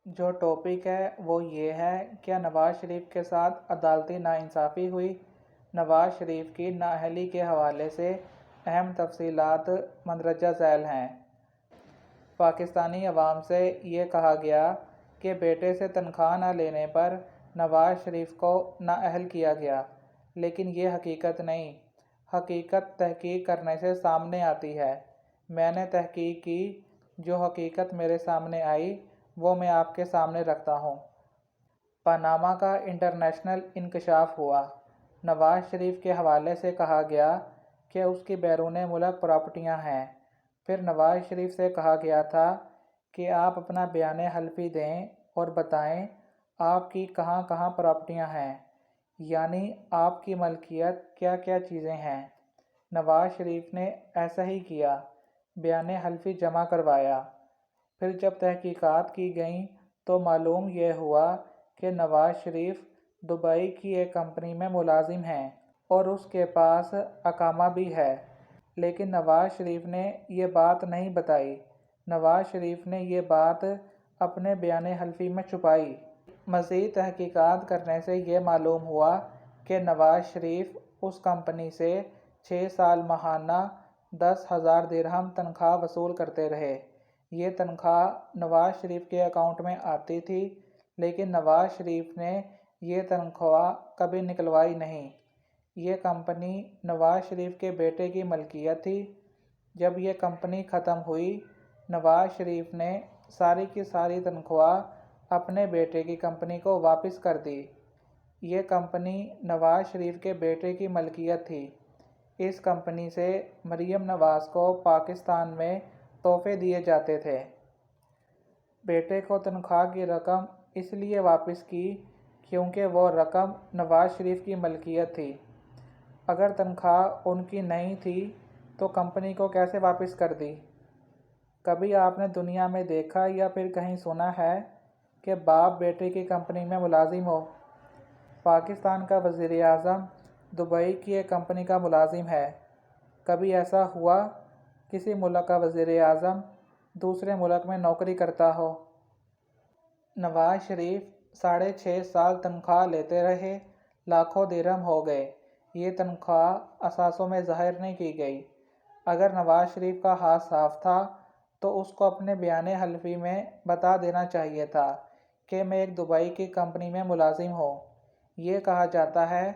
جو ٹاپک ہے وہ یہ ہے، کیا نواز شریف کے ساتھ عدالتی ناانصافی ہوئی؟ نواز شریف کی نااہلی کے حوالے سے اہم تفصیلات مندرجہ ذیل ہیں۔ پاکستانی عوام سے یہ کہا گیا کہ بیٹے سے تنخواہ نہ لینے پر نواز شریف کو نااہل کیا گیا، لیکن یہ حقیقت نہیں۔ حقیقت تحقیق کرنے سے سامنے آتی ہے۔ میں نے تحقیق کی، جو حقیقت میرے سامنے آئی وہ میں آپ کے سامنے رکھتا ہوں۔ پاناما کا انٹرنیشنل انکشاف ہوا۔ نواز شریف کے حوالے سے کہا گیا کہ اس کی بیرون ملک پراپرٹیاں ہیں۔ پھر نواز شریف سے کہا گیا تھا کہ آپ اپنا بیان حلفی دیں اور بتائیں آپ کی کہاں کہاں پراپرٹیاں ہیں، یعنی آپ کی ملکیت کیا کیا چیزیں ہیں۔ نواز شریف نے ایسا ہی کیا، بیان حلفی جمع کروایا۔ پھر جب تحقیقات کی گئیں تو معلوم یہ ہوا کہ نواز شریف دبئی کی ایک کمپنی میں ملازم ہیں اور اس کے پاس اقامہ بھی ہے، لیکن نواز شریف نے یہ بات نہیں بتائی۔ نواز شریف نے یہ بات اپنے بیان حلفی میں چھپائی۔ مزید تحقیقات کرنے سے یہ معلوم ہوا کہ نواز شریف اس کمپنی سے 6 سال ماہانہ 10,000 درہم تنخواہ وصول کرتے رہے۔ یہ تنخواہ نواز شریف کے اکاؤنٹ میں آتی تھی، لیکن نواز شریف نے یہ تنخواہ کبھی نکلوائی نہیں۔ یہ کمپنی نواز شریف کے بیٹے کی ملکیت تھی۔ جب یہ کمپنی ختم ہوئی، نواز شریف نے ساری کی ساری تنخواہ اپنے بیٹے کی کمپنی کو واپس کر دی۔ یہ کمپنی نواز شریف کے بیٹے کی ملکیت تھی۔ اس کمپنی سے مریم نواز کو پاکستان میں تحفے دیے جاتے تھے۔ بیٹے کو تنخواہ کی رقم اس لیے واپس کی کیونکہ وہ رقم نواز شریف کی ملکیت تھی۔ اگر تنخواہ ان کی نہیں تھی تو کمپنی کو کیسے واپس کر دی؟ کبھی آپ نے دنیا میں دیکھا یا پھر کہیں سنا ہے کہ باپ بیٹے کی کمپنی میں ملازم ہو؟ پاکستان کا وزیر اعظم دبئی کی ایک کمپنی کا ملازم ہے۔ کبھی ایسا ہوا کسی ملک کا وزیر اعظم دوسرے ملک میں نوکری کرتا ہو؟ نواز شریف 6.5 سال تنخواہ لیتے رہے، لاکھوں درہم ہو گئے۔ یہ تنخواہ اثاثوں میں ظاہر نہیں کی گئی۔ اگر نواز شریف کا ہاتھ صاف تھا تو اس کو اپنے بیان حلفی میں بتا دینا چاہیے تھا کہ میں ایک دبئی کی کمپنی میں ملازم ہوں۔ یہ کہا جاتا ہے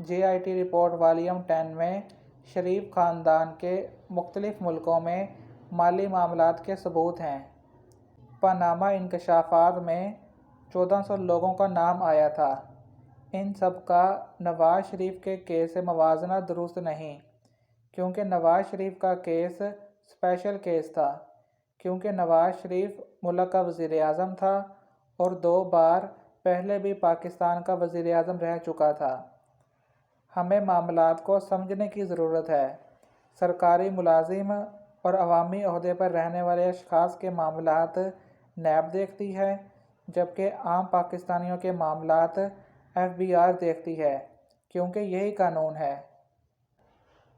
JIT رپورٹ والیوم 10 میں شریف خاندان کے مختلف ملکوں میں مالی معاملات کے ثبوت ہیں۔ پاناما انکشافات میں 1400 لوگوں کا نام آیا تھا۔ ان سب کا نواز شریف کے کیس سے موازنہ درست نہیں، کیونکہ نواز شریف کا کیس اسپیشل کیس تھا، کیونکہ نواز شریف ملک کا وزیر اعظم تھا اور 2 بار پہلے بھی پاکستان کا وزیر اعظم رہ چکا تھا۔ ہمیں معاملات کو سمجھنے کی ضرورت ہے۔ سرکاری ملازم اور عوامی عہدے پر رہنے والے اشخاص کے معاملات نیب دیکھتی ہے، جبکہ عام پاکستانیوں کے معاملات FBR دیکھتی ہے، کیونکہ یہی قانون ہے۔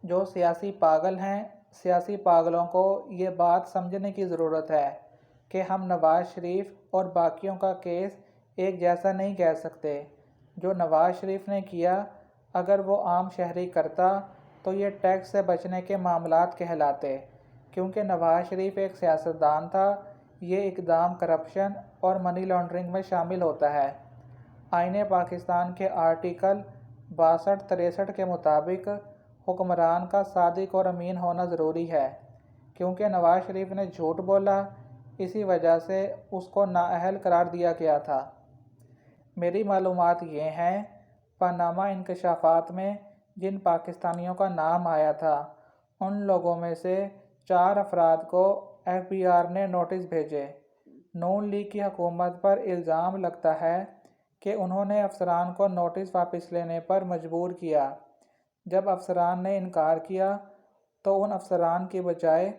جو سیاسی پاگل ہیں، سیاسی پاگلوں کو یہ بات سمجھنے کی ضرورت ہے کہ ہم نواز شریف اور باقیوں کا کیس ایک جیسا نہیں کہہ سکتے۔ جو نواز شریف نے کیا، اگر وہ عام شہری کرتا تو یہ ٹیکس سے بچنے کے معاملات کہلاتے، کیونکہ نواز شریف ایک سیاستدان تھا۔ یہ اقدام کرپشن اور منی لانڈرنگ میں شامل ہوتا ہے۔ آئین پاکستان کے آرٹیکل 62-63 کے مطابق حکمران کا صادق اور امین ہونا ضروری ہے۔ کیونکہ نواز شریف نے جھوٹ بولا، اسی وجہ سے اس کو نااہل قرار دیا گیا تھا۔ میری معلومات یہ ہیں، پاناما انکشافات میں جن پاکستانیوں کا نام آیا تھا، ان لوگوں میں سے 4 افراد کو FBR نے نوٹس بھیجے۔ نون لیگ کی حکومت پر الزام لگتا ہے کہ انہوں نے افسران کو نوٹس واپس لینے پر مجبور کیا۔ جب افسران نے انکار کیا تو ان افسران کی بجائے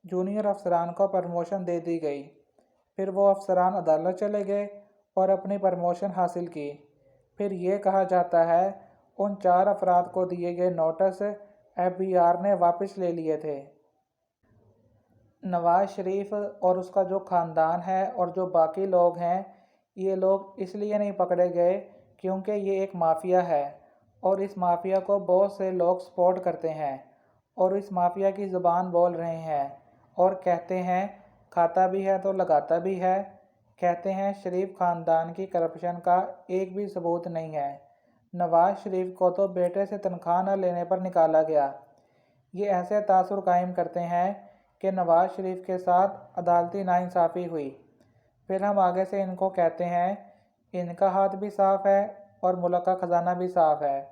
جونیئر افسران کو پروموشن دے دی گئی۔ پھر وہ افسران عدالت چلے گئے اور اپنی پروموشن حاصل کی۔ پھر یہ کہا جاتا ہے ان 4 افراد کو دیے گئے نوٹس FBR نے واپس لے لیے تھے۔ نواز شریف اور اس کا جو خاندان ہے اور جو باقی لوگ ہیں، یہ لوگ اس لیے نہیں پکڑے گئے کیونکہ یہ ایک مافیا ہے، اور اس مافیا کو بہت سے لوگ سپورٹ کرتے ہیں اور اس مافیا کی زبان بول رہے ہیں، اور کہتے ہیں کھاتا بھی ہے تو لگاتا بھی ہے۔ کہتے ہیں شریف خاندان کی کرپشن کا ایک بھی ثبوت نہیں ہے۔ نواز شریف کو تو بیٹے سے تنخواہ نہ لینے پر نکالا گیا۔ یہ ایسے تاثر قائم کرتے ہیں کہ نواز شریف کے ساتھ عدالتی ناانصافی ہوئی۔ پھر ہم آگے سے ان کو کہتے ہیں ان کا ہاتھ بھی صاف ہے اور ملک کا خزانہ بھی صاف ہے۔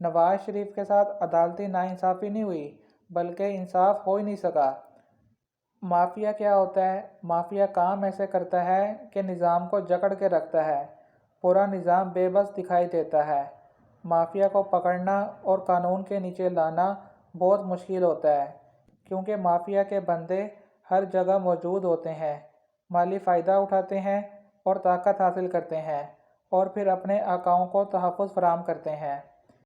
نواز شریف کے ساتھ عدالتی ناانصافی نہیں ہوئی، بلکہ انصاف ہو ہی نہیں سکا۔ مافیا کیا ہوتا ہے؟ مافیا کام ایسے کرتا ہے کہ نظام کو جکڑ کے رکھتا ہے، پورا نظام بے بس دکھائی دیتا ہے۔ مافیا کو پکڑنا اور قانون کے نیچے لانا بہت مشکل ہوتا ہے، کیونکہ مافیا کے بندے ہر جگہ موجود ہوتے ہیں، مالی فائدہ اٹھاتے ہیں اور طاقت حاصل کرتے ہیں، اور پھر اپنے آقاؤں کو تحفظ فراہم کرتے ہیں۔